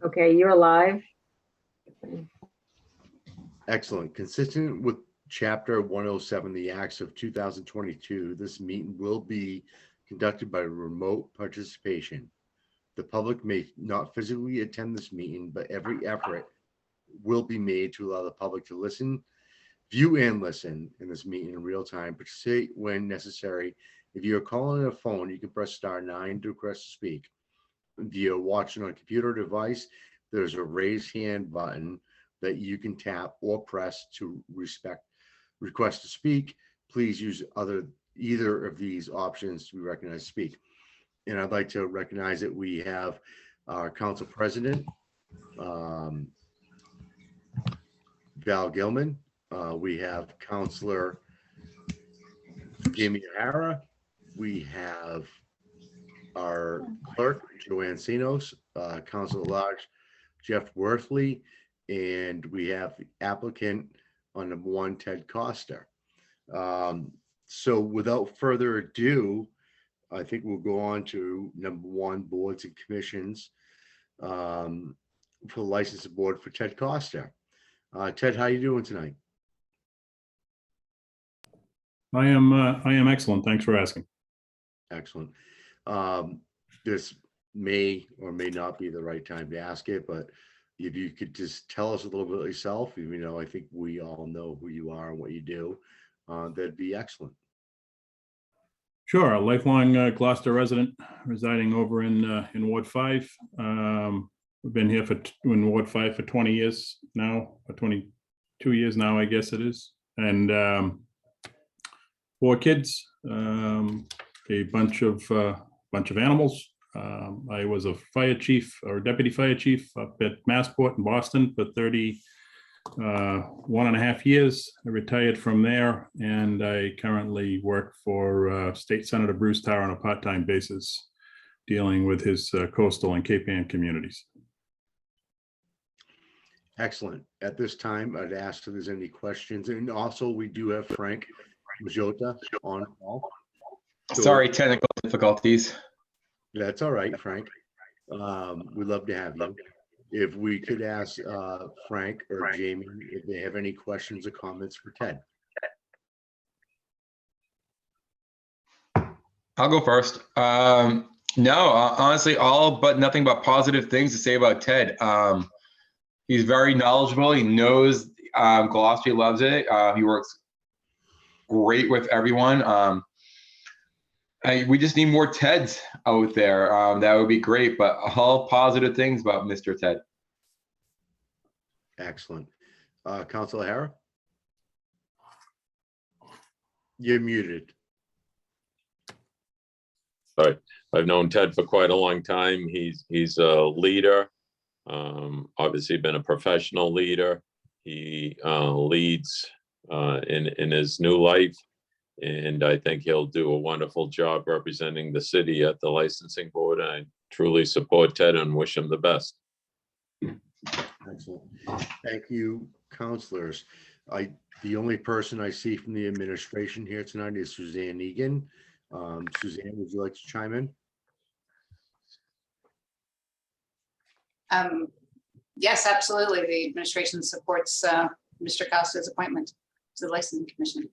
Okay, you're live. Excellent. Consistent with Chapter 107, the Acts of 2022, this meeting will be conducted by remote participation. The public may not physically attend this meeting, but every effort will be made to allow the public to listen, view, and listen in this meeting in real time. Participate when necessary. If you're calling on a phone, you can press *9 to request to speak. If you're watching on a computer device, there's a raise hand button that you can tap or press to request to speak. Please use either of these options to be recognized to speak. And I'd like to recognize that we have our council president, Val Gilman. We have Councilor Jamie O'Hara. We have our clerk, Joanne Sinos, Councilor Large, Jeff Worthley, and we have the applicant on number 1, Ted Costa. So without further ado, I think we'll go on to number 1, boards and commissions for the licensing board for Ted Costa. Ted, how are you doing tonight? I am excellent. Thanks for asking. Excellent. This may or may not be the right time to ask it, but if you could just tell us a little bit of yourself, even though I think we all know who you are and what you do, that'd be excellent. Sure. A lifelong Gloucester resident residing over in Ward 5. We've been here in Ward 5 for 20 years now, or 22 years now, I guess it is. And 4 kids, a bunch of animals. I was a fire chief or deputy fire chief up at Massport in Boston for 31.5 years. I retired from there, and I currently work for State Senator Bruce Tarr on a part-time basis, dealing with his coastal and Cape Ann communities. Excellent. At this time, I'd ask if there's any questions. And also, we do have Frank Majota on call. So, sorry, technical difficulties. That's all right, Frank. We'd love to have you. If we could ask Frank or Jamie if they have any questions or comments for Ted. I'll go first. No, honestly, nothing but positive things to say about Ted. He's very knowledgeable. He knows Gloucester, loves it. He works great with everyone. We just need more Teds out there. That would be great, but all positive things about Mr. Ted. Excellent. Councilor O'Hara? You're muted. Sorry, I've known Ted for quite a long time. He's a leader, obviously been a professional leader. He leads in his new life. And I think he'll do a wonderful job representing the city at the licensing board. I truly support Ted and wish him the best. Excellent. Thank you, councilors. The only person I see from the administration here tonight is Suzanne Egan. Suzanne, would you like to chime in? Yes, absolutely. The administration supports Mr. Costa's appointment to the licensing commission.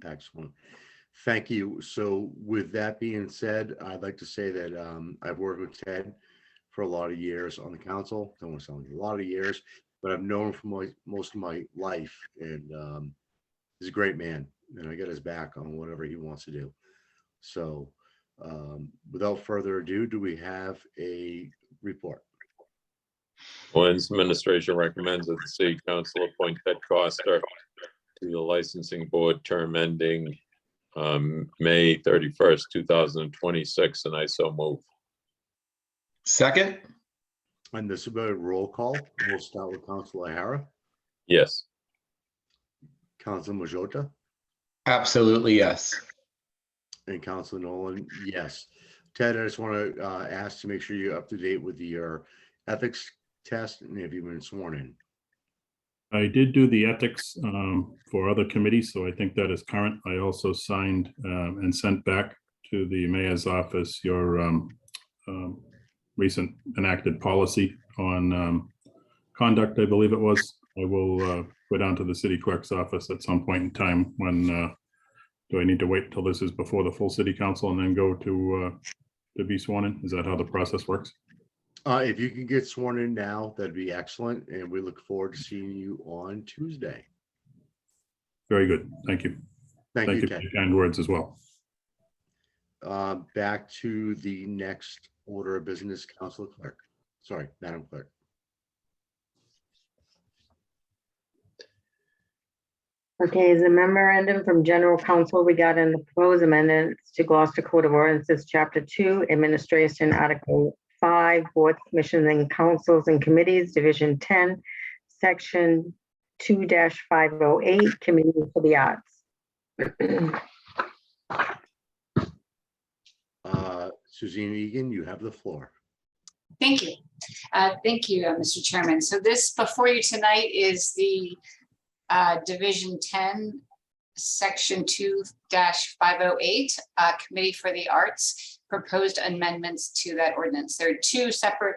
Excellent. Thank you. So with that being said, I'd like to say that I've worked with Ted for a lot of years on the council. Don't want to sound like a lot of years, but I've known him for most of my life, and he's a great man, and I got his back on whatever he wants to do. So without further ado, do we have a report? Ordinance Administration recommends that the City Council appoint Ted Costa to the licensing board, term ending May 31st, 2026, and I so move. Second? And this is about a roll call. We'll start with Councilor O'Hara. Yes. Councilor Majota. Absolutely, yes. And Councilor Nolan, yes. Ted, I just want to ask to make sure you're up to date with your ethics test and have you been sworn in? I did do the ethics for other committees, so I think that is current. I also signed and sent back to the mayor's office your recent enacted policy on conduct, I believe it was. I will go down to the city clerk's office at some point in time when, do I need to wait until this is before the full city council and then go to be sworn in? Is that how the process works? If you can get sworn in now, that'd be excellent. And we look forward to seeing you on Tuesday. Very good. Thank you. Thank you, for Ted. your kind words as well. Back to the next order of business, Council Clerk. Sorry, Madam Clerk. Okay, is a memorandum from General Counsel regarding the proposed amendments to Gloucester Code of Ordinances, Chapter 2, Administration, Article 5, Boards, Commissions, and Councils and Committees, Division 10, Section 2-508, Committee for the Arts. Suzanne Egan, you have the floor. Thank you. Thank you, Mr. Chairman. So this before you tonight is the Division 10, Section 2-508, Committee for the Arts, proposed amendments to that ordinance. There are two separate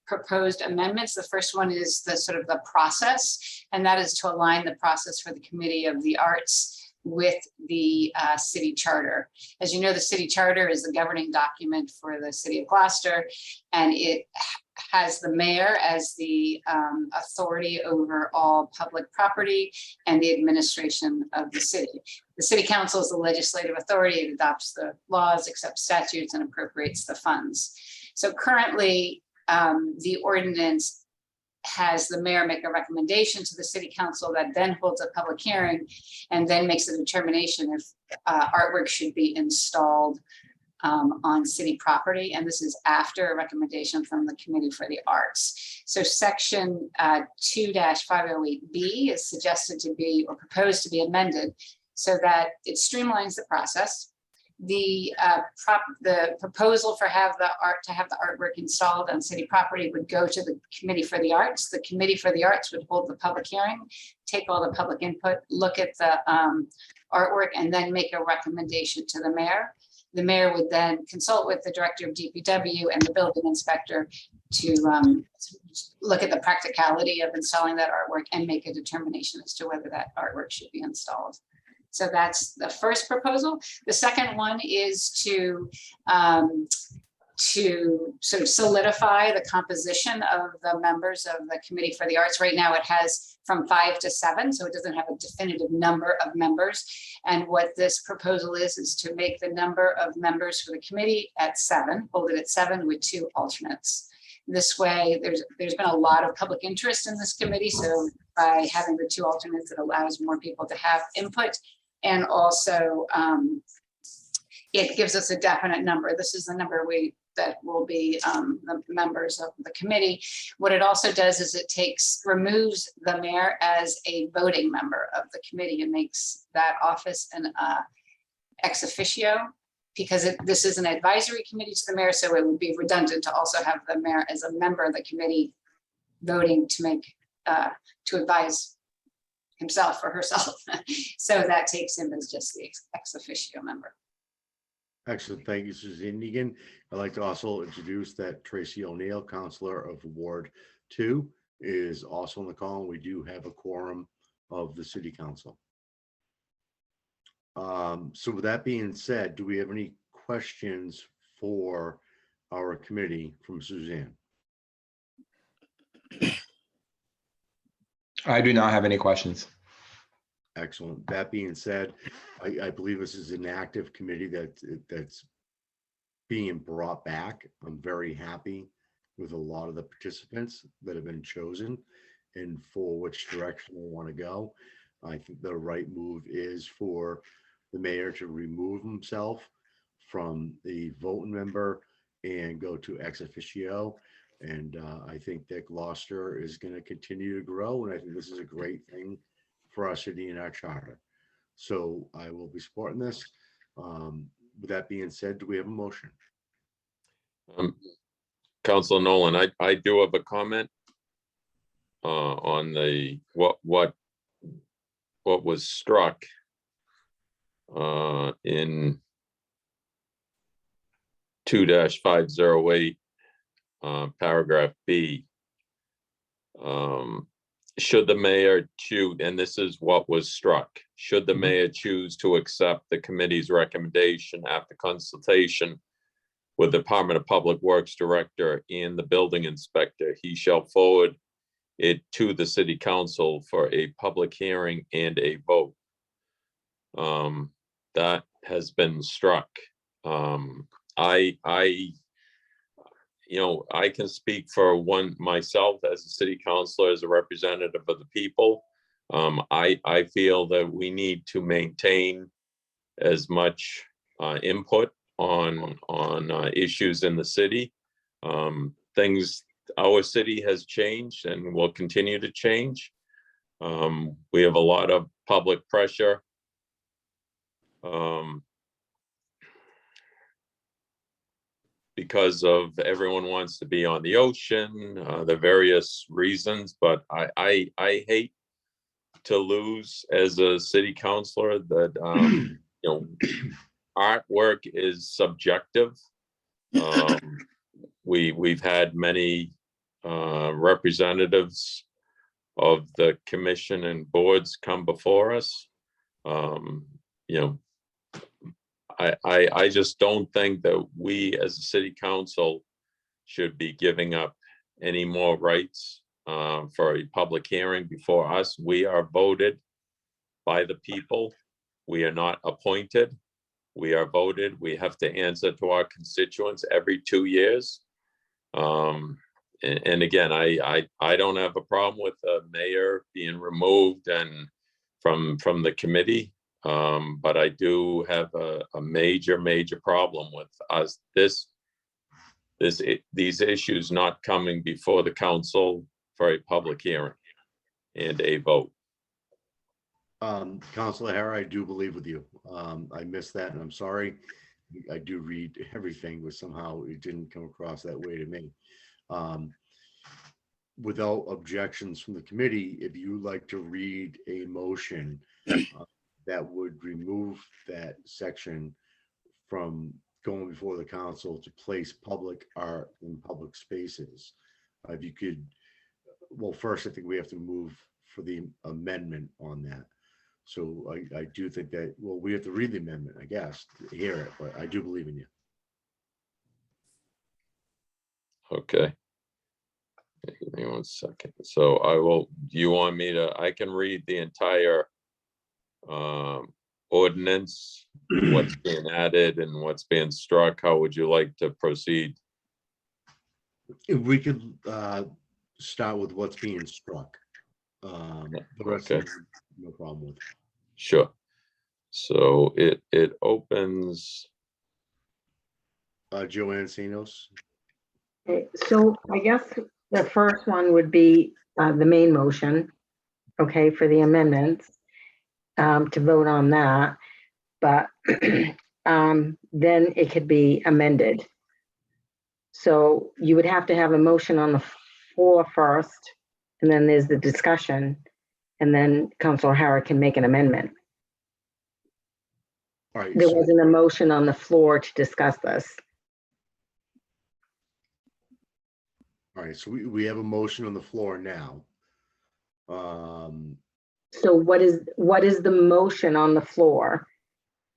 proposed amendments. The first one is the sort of the process, and that is to align the process for the Committee of the Arts with the city charter. As you know, the city charter is the governing document for the city of Gloucester, and it has the mayor as the authority over all public property and the administration of the city. The city council is the legislative authority. It adopts the laws, accepts statutes, and appropriates the funds. So currently, the ordinance has the mayor make a recommendation to the city council that then holds a public hearing and then makes a determination if artwork should be installed on city property. And this is after a recommendation from the Committee for the Arts. So Section 2-508B is suggested to be or proposed to be amended so that it streamlines the process. The proposal for have the artwork installed on city property would go to the Committee for the Arts. The Committee for the Arts would hold the public hearing, take all the public input, look at the artwork, and then make a recommendation to the mayor. The mayor would then consult with the director of DPW and the building inspector to look at the practicality of installing that artwork and make a determination as to whether that artwork should be installed. So that's the first proposal. The second one is to sort of solidify the composition of the members of the Committee for the Arts. Right now it has from 5 to 7, so it doesn't have a definitive number of members. And what this proposal is to make the number of members for the committee at 7, hold it at 7 with 2 alternates. This way, there's been a lot of public interest in this committee. So by having the 2 alternates, it allows more people to have input. And also, it gives us a definite number. This is the number that will be the members of the committee. What it also does is it removes the mayor as a voting member of the committee and makes that office an ex officio, because this is an advisory committee to the mayor. So it would be redundant to also have the mayor as a member of the committee voting to advise himself or herself. So that takes him as just the ex officio member. Excellent. Thank you, Suzanne Egan. I'd like to also introduce that Tracy O'Neill, Counselor of Ward 2, is also on the call. And we do have a quorum of the City Council. So with that being said, do we have any questions for our committee from Suzanne? I do not have any questions. Excellent. That being said, I believe this is an active committee that's being brought back. I'm very happy with a lot of the participants that have been chosen and for which direction we want to go. I think the right move is for the mayor to remove himself from the voting member and go to ex officio. And I think that Gloucester is going to continue to grow. And I think this is a great thing for our city and our charter. So I will be supporting this. With that being said, do we have a motion? Councilor Nolan, I do have a comment on the what was struck in 2-508 paragraph B. Should the mayor choose, and this is what was struck, should the mayor choose to accept the committee's recommendation after consultation with the Department of Public Works Director and the building inspector, he shall forward it to the city council for a public hearing and a vote. That has been struck. I can speak for myself as a city councilor, as a representative of the people. I feel that we need to maintain as much input on issues in the city. Our city has changed and will continue to change. We have a lot of public pressure. Because of everyone wants to be on the ocean, the various reasons, but I hate to lose as a city councilor that artwork is subjective. We've had many representatives of the commission and boards come before us. I just don't think that we as a city council should be giving up any more rights for a public hearing before us. We are voted by the people. We are not appointed. We are voted. We have to answer to our constituents every 2 years. And again, I don't have a problem with the mayor being removed and from the committee. But I do have a major problem with us, these issues not coming before the council for a public hearing and a vote. Councilor Hara, I do believe with you. I missed that and I'm sorry. I do read everything, but somehow it didn't come across that way to me. Without objections from the committee, if you like to read a motion that would remove that section from going before the council to place public art in public spaces. If you could, well, first, I think we have to move for the amendment on that. So I do think that, well, we have to read the amendment, I guess, to hear it, but I do believe in you. Okay. Give me 1 second. So you want me to, I can read the entire ordinance, what's being added and what's being struck. How would you like to proceed? If we could start with what's being struck. The rest Okay. of it, no problem with. Sure. So it opens. Joanne Sinos. Okay, so I guess the first one would be the main motion, okay, for the amendments, to vote on that. But then it could be amended. So you would have to have a motion on the floor first, and then there's the discussion, and then Councilor Hara can make an amendment. All right. There So, wasn't a motion on the floor to discuss this. all right. So we have a motion on the floor now. So what is the motion on the floor?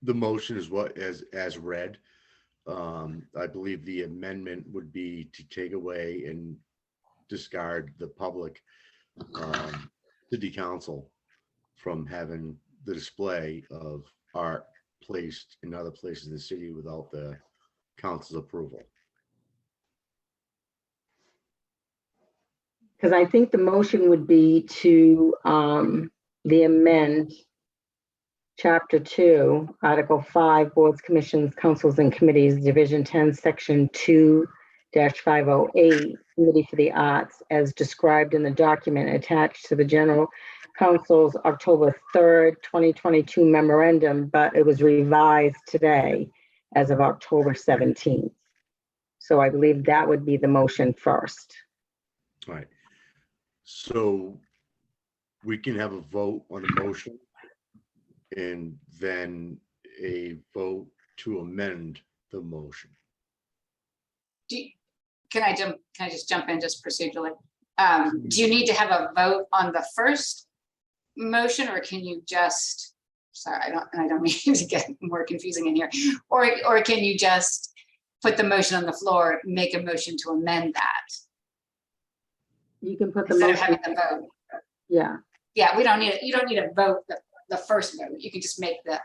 The motion is what as read. I believe the amendment would be to take away and discard the public city council from having the display of art placed in other places in the city without the council's approval. Because I think the motion would be to the amend Chapter 2, Article 5, Boards, Commissions, Councils, and Committees, Division 10, Section 2-508, Committee for the Arts, as described in the document attached to the General Council's October 3rd, 2022 memorandum, but it was revised today as of October 17th. So I believe that would be the motion first. All right. So we can have a vote on a motion and then a vote to amend the motion. can I just jump in just procedurally? Do you need to have a vote on the first motion, or can you just, sorry, I don't mean to get more confusing in here, or can you just put the motion on the floor, make a motion to amend that You can put the instead of motion, having the vote? yeah, Yeah, we don't need it. You don't need to vote the first vote. You can just make the,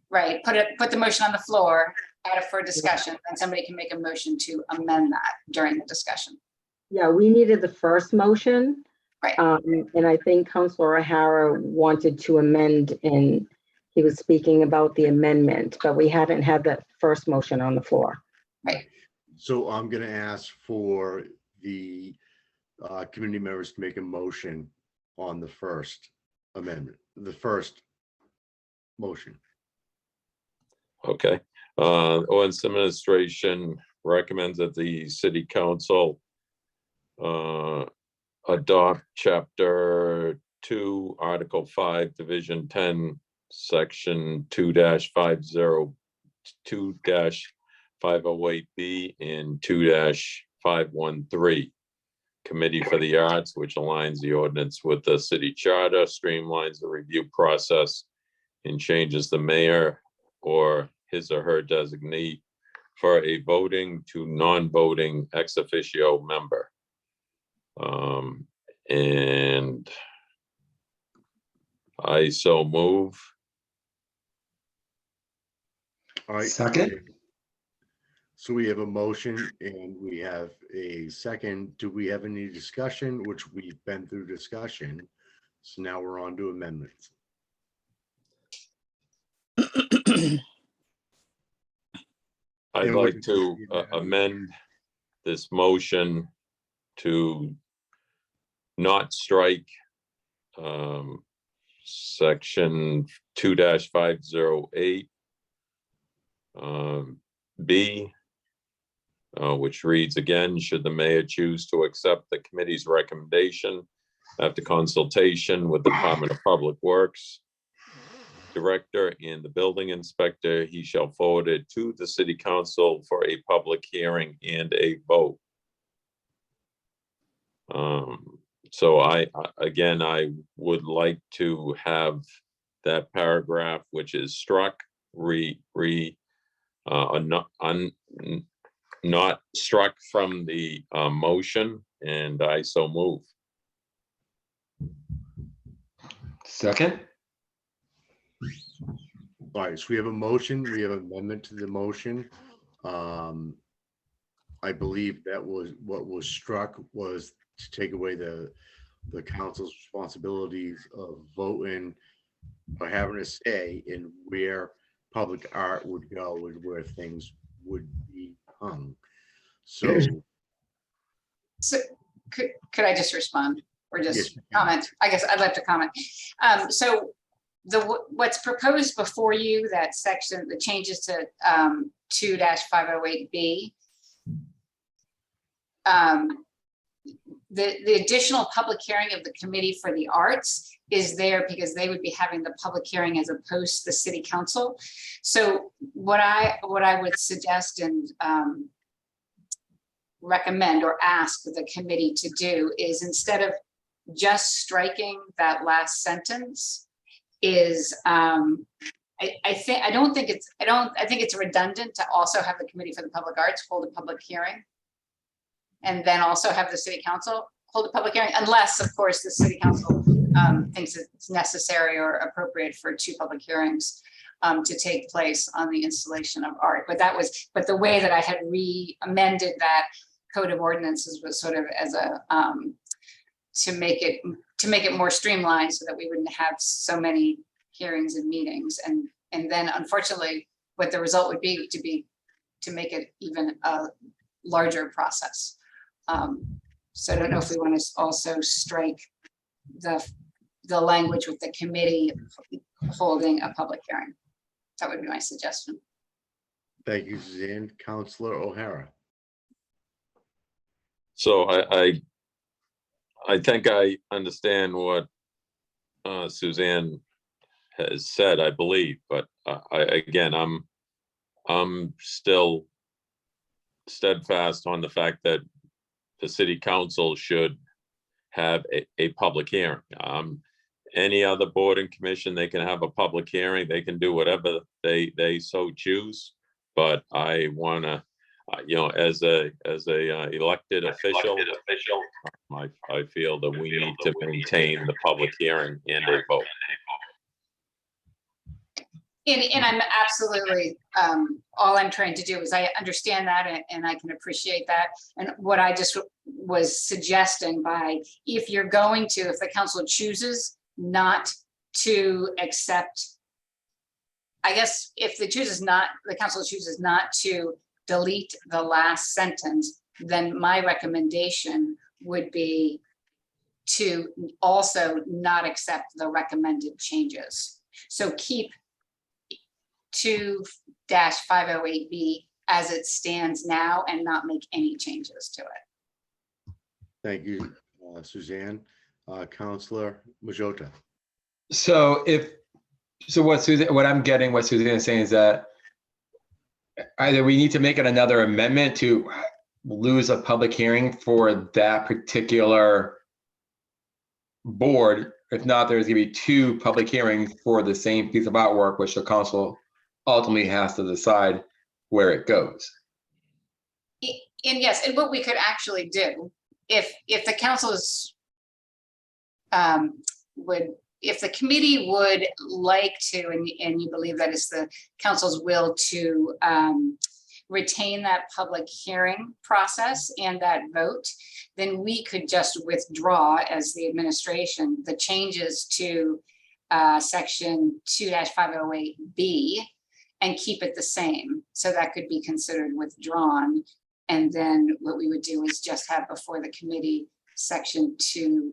right, put the motion on the floor, add it for discussion, and somebody can make a motion to amend that during the discussion. yeah, we needed the first motion. Right. And I think Councilor O'Hara wanted to amend, and he was speaking about the amendment, but we hadn't had the first motion on the floor. So I'm going to ask for the community members to make a motion on the first amendment, the first motion. Okay. Ordinance Administration recommends that the city council adopt Chapter 2, Article 5, Division 10, Section 2-508B and 2-513. Committee for the Arts, which aligns the ordinance with the city charter, streamlines the review process, and changes the mayor or his or her designee for a voting to non-voting ex officio member. And I so move. All right. Second. So we have a motion and we have a second. Do we have any discussion? Which we've been through discussion. So now we're on to amendments. I'd And like we- to amend this motion to not strike section 2-508 B, which reads again, should the mayor choose to accept the committee's recommendation after consultation with the Department of Public Works Director and the building inspector, he shall forward it to the city council for a public hearing and a vote. So I would like to have that paragraph, which is struck, not struck from the motion, and I so move. Second. All right, so we have a motion, we have an amendment to the motion. I believe that was what was struck was to take away the council's responsibilities of voting or having a say in where public art would go and where things would be hung. So So could I just respond or just Yes, you can. comment? I guess I'd like to comment. So what's proposed before you, that section, the changes to 2-508B, the additional public hearing of the Committee for the Arts is there because they would be having the public hearing as opposed to the city council. So what I would suggest and recommend or ask the committee to do is, instead of just striking that last sentence, is I think it's redundant to also have the Committee for the Public Arts hold a public hearing and then also have the city council hold a public hearing, unless of course the city council thinks it's necessary or appropriate for 2 public hearings to take place on the installation of art. But the way that I had amended that code of ordinances was sort of as a to make it more streamlined so that we wouldn't have so many hearings and meetings. And then unfortunately, what the result would be to make it even a larger process. So I don't know if we want to also strike the language with the committee holding a public hearing. That would be my suggestion. thank you, Suzanne. Councilor O'Hara. So I think I understand what Suzanne has said, I believe, but I'm still steadfast on the fact that the city council should have a public hearing. Any other board and commission, they can have a public hearing, they can do whatever they so choose. But I wanna, as a elected official, I feel that we need to maintain the public hearing and a vote. And I'm absolutely, all I'm trying to do is I understand that and I can appreciate that. And what I just was suggesting by, if you're going to, if the council chooses not to accept, I guess if the council chooses not to delete the last sentence, then my recommendation would be to also not accept the recommended changes. So keep 2-508B as it stands now and not make any changes to it. Thank you, Suzanne. Counselor Majota. So what I'm getting, what Suzanne is saying is that either we need to make it another amendment to lose a public hearing for that particular board. If not, there's gonna be 2 public hearings for the same piece of artwork, which the council ultimately has to decide where it goes. And yes, and what we could actually do, if the council's if the committee would like to, and you believe that it's the council's will to retain that public hearing process and that vote, then we could just withdraw as the administration the changes to section 2-508B and keep it the same. So that could be considered withdrawn. And then what we would do is just have before the committee section 2-509.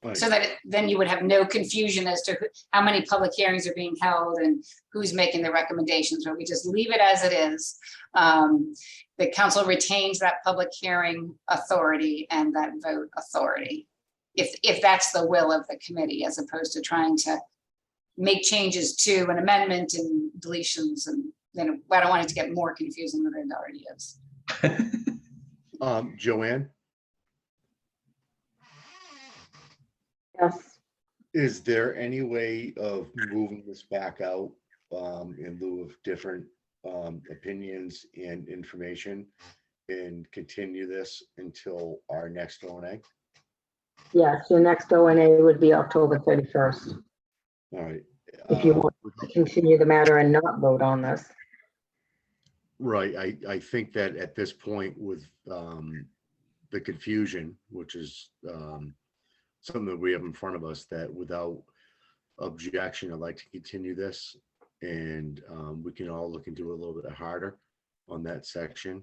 Right. So that then you would have no confusion as to how many public hearings are being held and who's making the recommendations, or we just leave it as it is. The council retains that public hearing authority and that vote authority, if that's the will of the committee, as opposed to trying to make changes to an amendment and deletions, and then I don't want it to get more confusing than it already is. Joanne, Yes. is there any way of moving this back out in lieu of different opinions and information, and continue this until our next O&A? Yes, your next O&A would be October 31st, All right. if you want to continue the matter and not vote on this. Right. I think that at this point with the confusion, which is something that we have in front of us, that without objection, I'd like to continue this, and we can all look into it a little bit harder on that section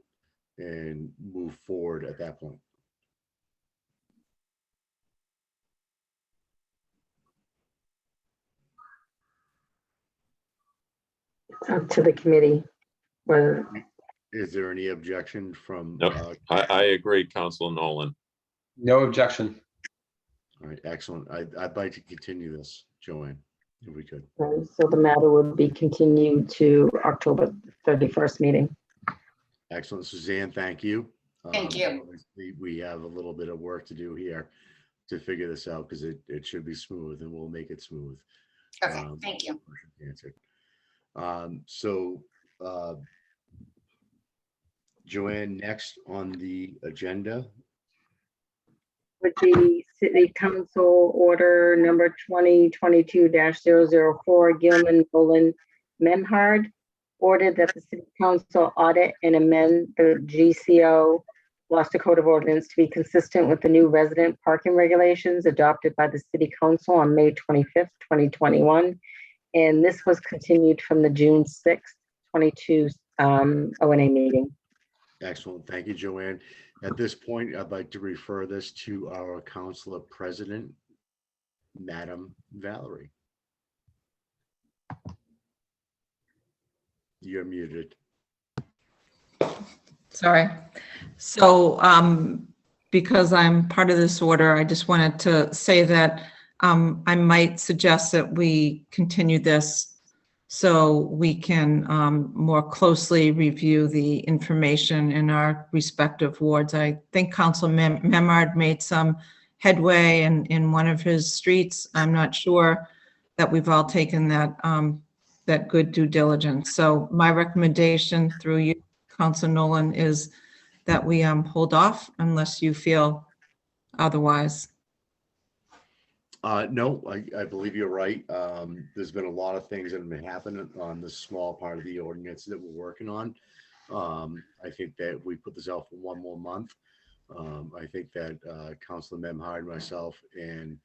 and move forward at that point. It's up to the committee whether. Is there any objection from? No, I agree, Councilor Nolan. No objection. All right, excellent. I'd like to continue this, Joanne, if we could. So the matter would be continued to October 31st meeting. Excellent, Suzanne, thank you. Thank you. Obviously, we have a little bit of work to do here to figure this out, because it should be smooth, and we'll make it smooth. Okay, thank you. Answered. Joanne, next on the agenda. Would be City Council Order number 2022-004, Gilman Nolan Memhard, ordered that the City Council audit and amend the GCO Gloucester Code of Ordinance to be consistent with the new resident parking regulations adopted by the City Council on May 25th, 2021. And this was continued from the June 6th, 22 O&A meeting. Excellent. Thank you, Joanne. At this point, I'd like to refer this to our Councilor President, Madam Valerie. You're muted. Sorry. So because I'm part of this order, I just wanted to say that I might suggest that we continue this so we can more closely review the information in our respective wards. I think Council Memard made some headway in one of his streets. I'm not sure that we've all taken that that good due diligence. So my recommendation through you, Council Nolan, is that we hold off unless you feel otherwise. No, I believe you're right. There's been a lot of things that have been happening on this small part of the ordinance that we're working on. I think that we put this out for one more month. I think that Councilor Memhard, myself, and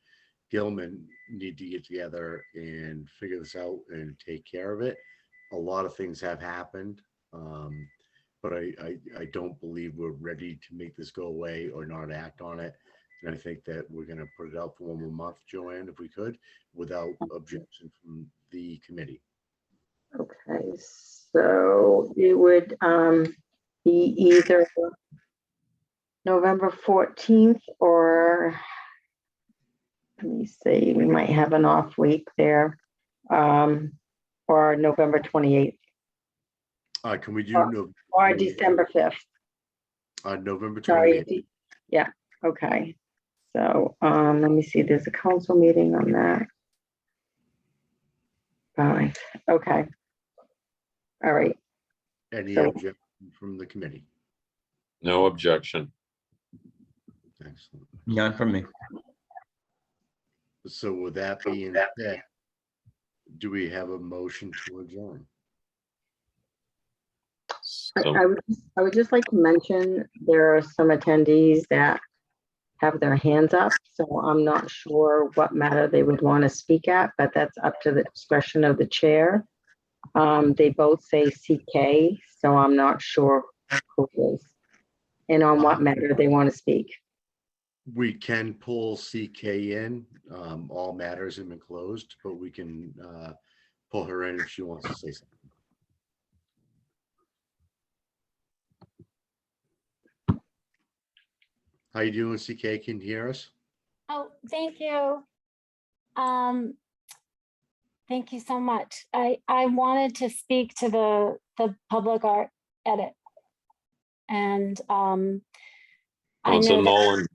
Gilman need to get together and figure this out and take care of it. A lot of things have happened, but I don't believe we're ready to make this go away or not act on it. And I think that we're going to put it out for one more month, Joanne, if we could, without objection from the committee. Okay, so it would be either November 14th or, let me see, we might have an off week there, or November 28th. Can we do Or December 5th. November 28th? Sorry. Yeah, okay. So let me see, there's a council meeting on that. Fine, okay. All right. Any So- objection from the committee? No objection. Excellent. None from me. So with that being said, do we have a motion to adjourn? So, I would just like to mention there are some attendees that have their hands up, so I'm not sure what matter they would want to speak at, but that's up to the discretion of the chair. They both say CK, so I'm not sure who it is and on what matter they want to speak. We can pull CK in. All matters have been closed, but we can pull her in if she wants to say something. How you doing, CK? Can you hear us? Oh, thank you. Thank you so much. I wanted to speak to the public art edit. And I Council know that,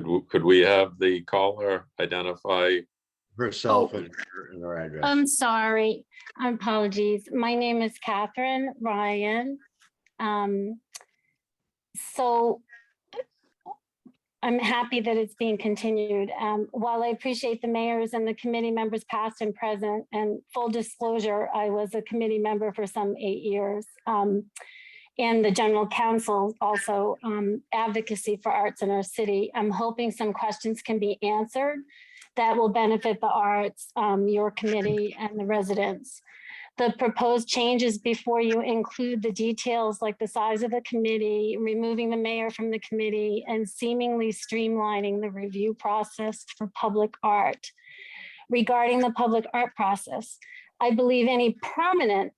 Nolan, could we have the caller identify? Herself Oh. and her address. I'm sorry, apologies. My name is Catherine Ryan. So I'm happy that it's being continued. While I appreciate the mayors and the committee members past and present, and full disclosure, I was a committee member for some 8 years. And the general counsel also advocacy for arts in our city. I'm hoping some questions can be answered that will benefit the arts, your committee and the residents. The proposed changes before you include the details like the size of the committee, removing the mayor from the committee, and seemingly streamlining the review process for public art. Regarding the public art process, I believe any permanent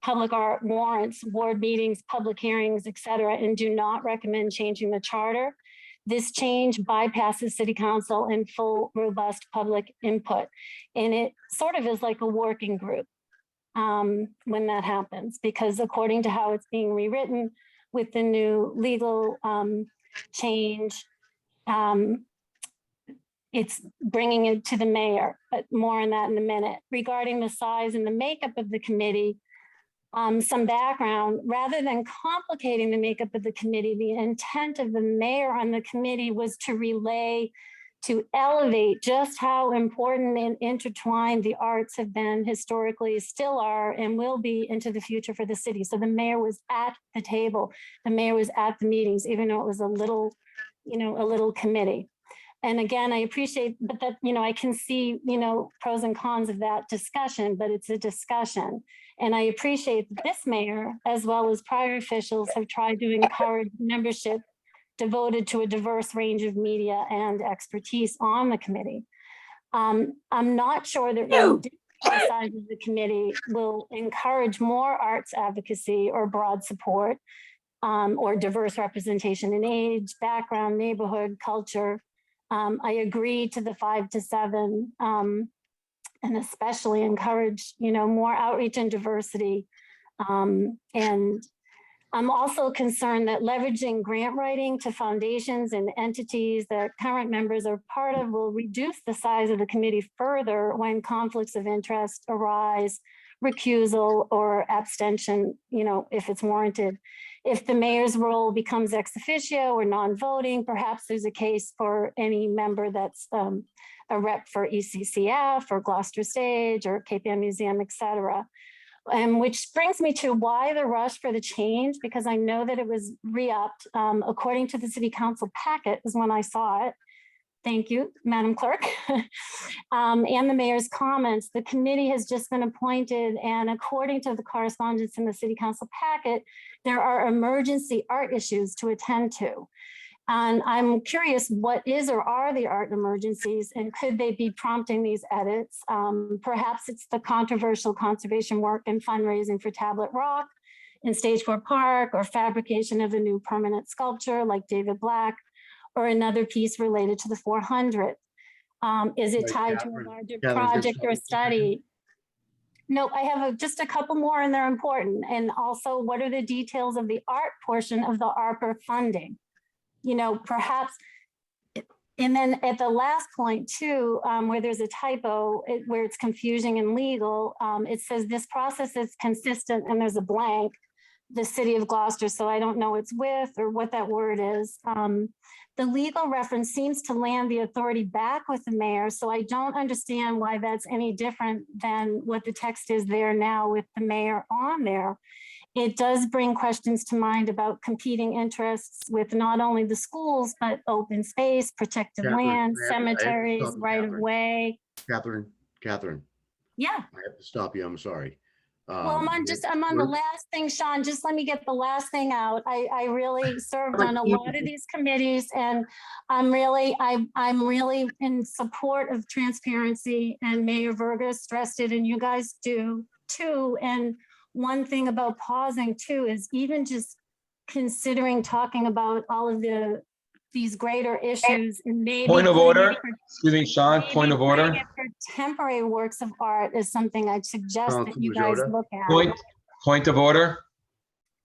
public art warrants, board meetings, public hearings, et cetera, and do not recommend changing the charter. This change bypasses city council and full robust public input. And it sort of is like a working group when that happens, because according to how it's being rewritten with the new legal change, it's bringing it to the mayor, but more on that in a minute. Regarding the size and the makeup of the committee, some background, rather than complicating the makeup of the committee, the intent of the mayor on the committee was to elevate just how important and intertwined the arts have been historically, still are, and will be into the future for the city. So the mayor was at the table. The mayor was at the meetings, even though it was a little committee. And again, I appreciate, but that, I can see, pros and cons of that discussion, but it's a discussion. And I appreciate that this mayor, as well as prior officials, have tried to encourage membership devoted to a diverse range of media and expertise on the committee. I'm not sure that the size of the committee will encourage more arts advocacy or broad support, or diverse representation in age, background, neighborhood, culture. I agree to the 5 to 7 and especially encourage, more outreach and diversity. And I'm also concerned that leveraging grant writing to foundations and entities that current members are part of will reduce the size of the committee further when conflicts of interest arise, recusal or abstention, if it's warranted. If the mayor's role becomes ex officio or non-voting, perhaps there's a case for any member that's a rep for ECCF or Gloucester Stage or Cape Ann Museum, et cetera. And which brings me to why the rush for the change, because I know that it was re-upped. According to the city council packet is when I saw it. Thank you, Madam Clerk. And the mayor's comments, the committee has just been appointed, and according to the correspondence in the city council packet, there are emergency art issues to attend to. And I'm curious, what is or are the art emergencies, and could they be prompting these edits? Perhaps it's the controversial conservation work and fundraising for Tablet Rock in Stage 4 Park, or fabrication of a new permanent sculpture like David Black, or another piece related to the 400. Is it tied to a larger project or study? No, I have just a couple more, and they're important. And also, what are the details of the art portion of the ARPA funding? Perhaps, and then at the last point too, where there's a typo, where it's confusing and legal, it says this process is consistent, and there's a blank, the city of Gloucester, so I don't know it's with or what that word is. The legal reference seems to land the authority back with the mayor, so I don't understand why that's any different than what the text is there now with the mayor on there. It does bring questions to mind about competing interests with not only the schools, but open space, protected land, cemeteries, right of way. Catherine. Yeah. I have to stop you. I'm sorry. Well, I'm on the last thing, Sean. Just let me get the last thing out. I really served on a lot of these committees, and I'm really in support of transparency, and Mayor Verga stressed it, and you guys do too. And one thing about pausing too is even just considering talking about all of these greater issues, and maybe Point of order. Excuse me, Sean, point of order. For temporary works of art is something I'd suggest that you guys look at. Point of order.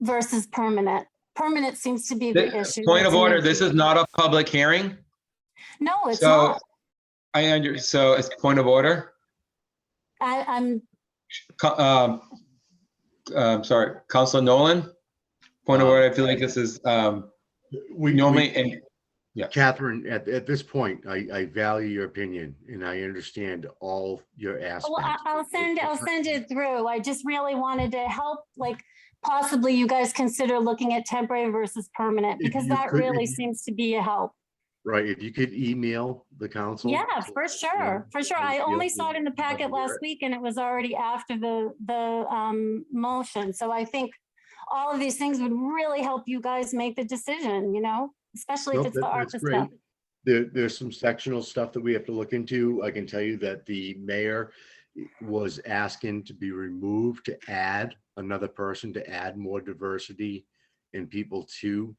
Versus permanent. Permanent seems to be the issue. Point of order. This is not a public hearing. No, it's not. So it's point of order. I'm sorry, Councilor Nolan. Point of order. I feel like this is we normally and yeah. Catherine, at this point, I value your opinion, and I understand all your aspects. Well, I'll send it through. I just really wanted to help, like possibly you guys consider looking at temporary versus permanent, because that really seems to be a help. Right, if you could email the council. Yeah, for sure, for sure. I only saw it in the packet last week, and it was already after the motion. So I think all of these things would really help you guys make the decision, especially if it's the ARPA stuff. There's some sectional stuff that we have to look into. I can tell you that the mayor was asking to be removed to add another person, to add more diversity and people to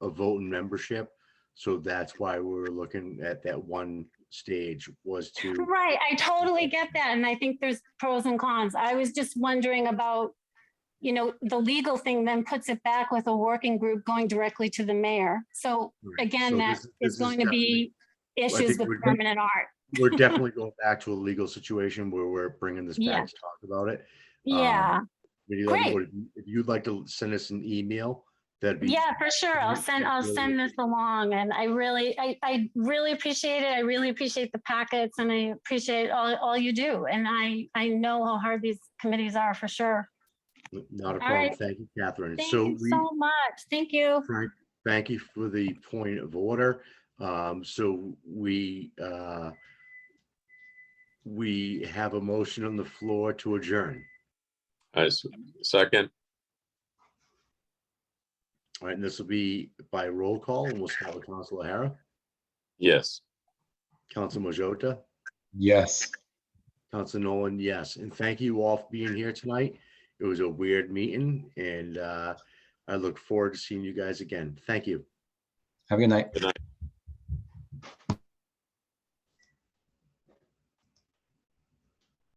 a vote and membership. So that's why we were looking at that one stage, was to. Right, I totally get that. And I think there's pros and cons. I was just wondering about, the legal thing then puts it back with a working group going directly to the mayor. So again, So that is going to be issues with permanent art. We're definitely going back to a legal situation where we're bringing this back to talk about it. Yeah. Great. If you'd like to send us an email, that'd be. Yeah, for sure. I'll send this along, and I really appreciate it. I really appreciate the packets, and I appreciate all you do. And I know how hard these committees are, for sure. Not a problem. Right. Thank you, Catherine. Thank you so much. Thank you. Frank, thank you for the point of order. So we have a motion on the floor to adjourn. Second. All right, and this will be by roll call, and we'll start with Councilor O'Hara. Yes. Councilor Majota. Yes. Councilor Nolan, yes. And thank you all for being here tonight. It was a weird meeting, and I look forward to seeing you guys again. Thank you. Have a good night. Good night.